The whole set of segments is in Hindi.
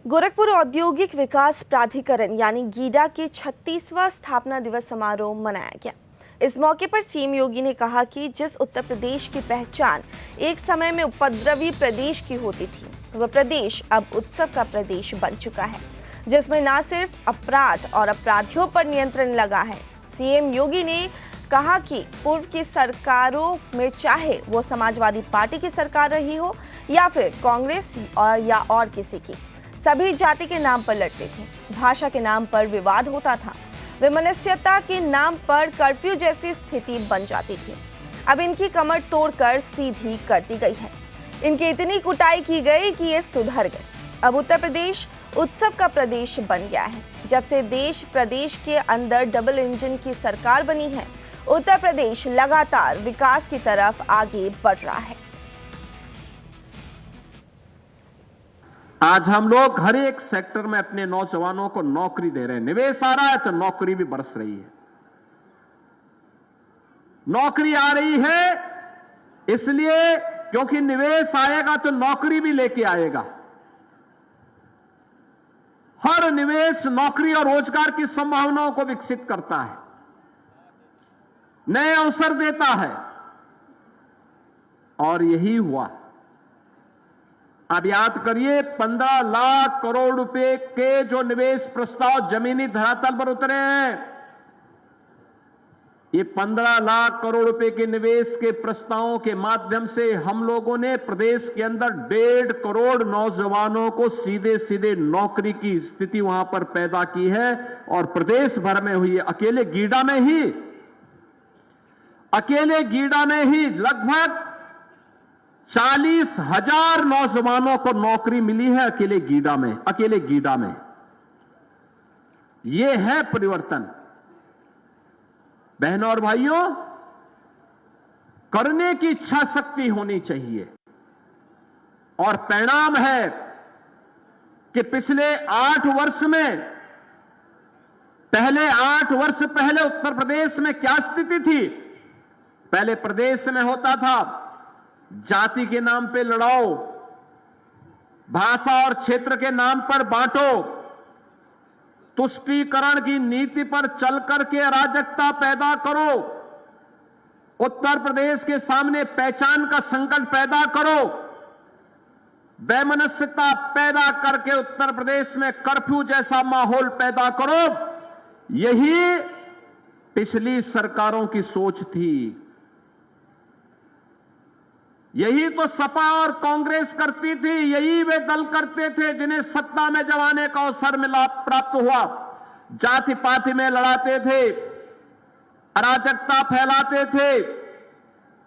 गोरखपुर औद्योगिक विकास प्राधिकरण यानी गीडा के 36वां स्थापना दिवस समारोह मनाया गया। इस मौके पर सीएम योगी ने कहा कि जिस उत्तर प्रदेश की पहचान एक समय में उपद्रवी प्रदेश की होती थी, वह प्रदेश अब उत्सव का प्रदेश बन चुका है, जिसमें न सिर्फ अपराध और अपराधियों पर नियंत्रण लगा है। सीएम योगी ने कहा कि पूर्व की सरकारों में चाहे वो समाजवादी पार्टी की सरकार रही हो या फिर कांग्रेस और किसी की, सभी जाति के नाम पर लड़ते थे, भाषा के नाम पर विवाद होता था, वैमनस्यता के नाम पर कर्फ्यू जैसी स्थिति बन जाती थी। अब इनकी कमर तोड़कर सीधी कर दी गई है। इनकी इतनी कुटाई की गई कि ये सुधर गए। अब उत्तर प्रदेश उत्सव का प्रदेश बन गया है। जब से देश प्रदेश के अंदर डबल इंजन की सरकार बनी है, उत्तर प्रदेश लगातार विकास की तरफ आगे बढ़ रहा है। आज हम लोग हर एक सेक्टर में अपने नौजवानों को नौकरी दे रहे हैं। निवेश आ रहा है तो नौकरी भी बरस रही है। नौकरी आ रही है इसलिए क्योंकि निवेश आएगा तो नौकरी भी लेके आएगा। हर निवेश नौकरी और रोजगार की संभावनाओं को विकसित करता है, नए अवसर देता है, और यही हुआ। अब याद करिए, 15 लाख करोड़ रुपए के जो निवेश प्रस्ताव जमीनी धरातल पर उतरे हैं, ये 15 लाख करोड़ रुपए के निवेश के प्रस्तावों के माध्यम से हम लोगों ने प्रदेश के अंदर 1.5 करोड़ नौजवानों को सीधे सीधे नौकरी की स्थिति वहां पर पैदा की है। और प्रदेश भर में हुई, अकेले गीडा में ही लगभग 40,000 नौजवानों को नौकरी मिली है अकेले गीडा में। यह है परिवर्तन। बहनों और भाइयों, करने की इच्छा शक्ति होनी चाहिए। और परिणाम है कि पिछले 8 वर्ष में, पहले 8 वर्ष पहले उत्तर प्रदेश में क्या स्थिति थी? पहले प्रदेश में होता था जाति के नाम पे लड़ाओ, भाषा और क्षेत्र के नाम पर बांटो, तुष्टीकरण की नीति पर चल करके अराजकता पैदा करो, उत्तर प्रदेश के सामने पहचान का संकट पैदा करो, वैमनस्यता पैदा करके उत्तर प्रदेश में कर्फ्यू जैसा माहौल पैदा करो। यही पिछली सरकारों की सोच थी। यही तो सपा और कांग्रेस करती थी, यही वे दल करते थे जिन्हें सत्ता में जब आने का अवसर प्राप्त हुआ। जाति पाति में लड़ाते थे, अराजकता फैलाते थे,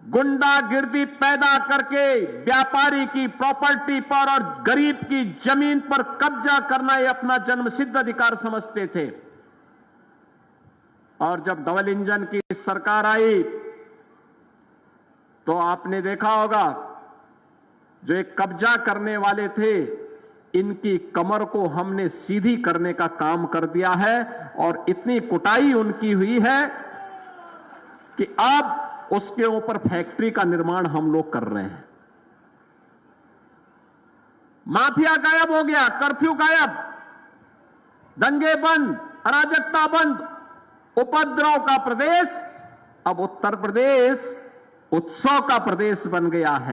गुंडागिर्दी पैदा करके व्यापारी की प्रॉपर्टी पर और गरीब की जमीन पर कब्जा करना ये अपना जन्मसिद्ध अधिकार समझते थे। और जब डबल इंजन की सरकार आई तो आपने देखा होगा, जो एक कब्जा करने वाले थे, इनकी कमर को हमने सीधी करने का काम कर दिया है। और इतनी कुटाई उनकी हुई है कि अब उसके ऊपर फैक्ट्री का निर्माण हम लोग कर रहे हैं। माफिया गायब हो गया, कर्फ्यू गायब, दंगे बंद, अराजकता बंद, उपद्रव का प्रदेश। अब उत्तर प्रदेश उत्सव का प्रदेश बन गया है।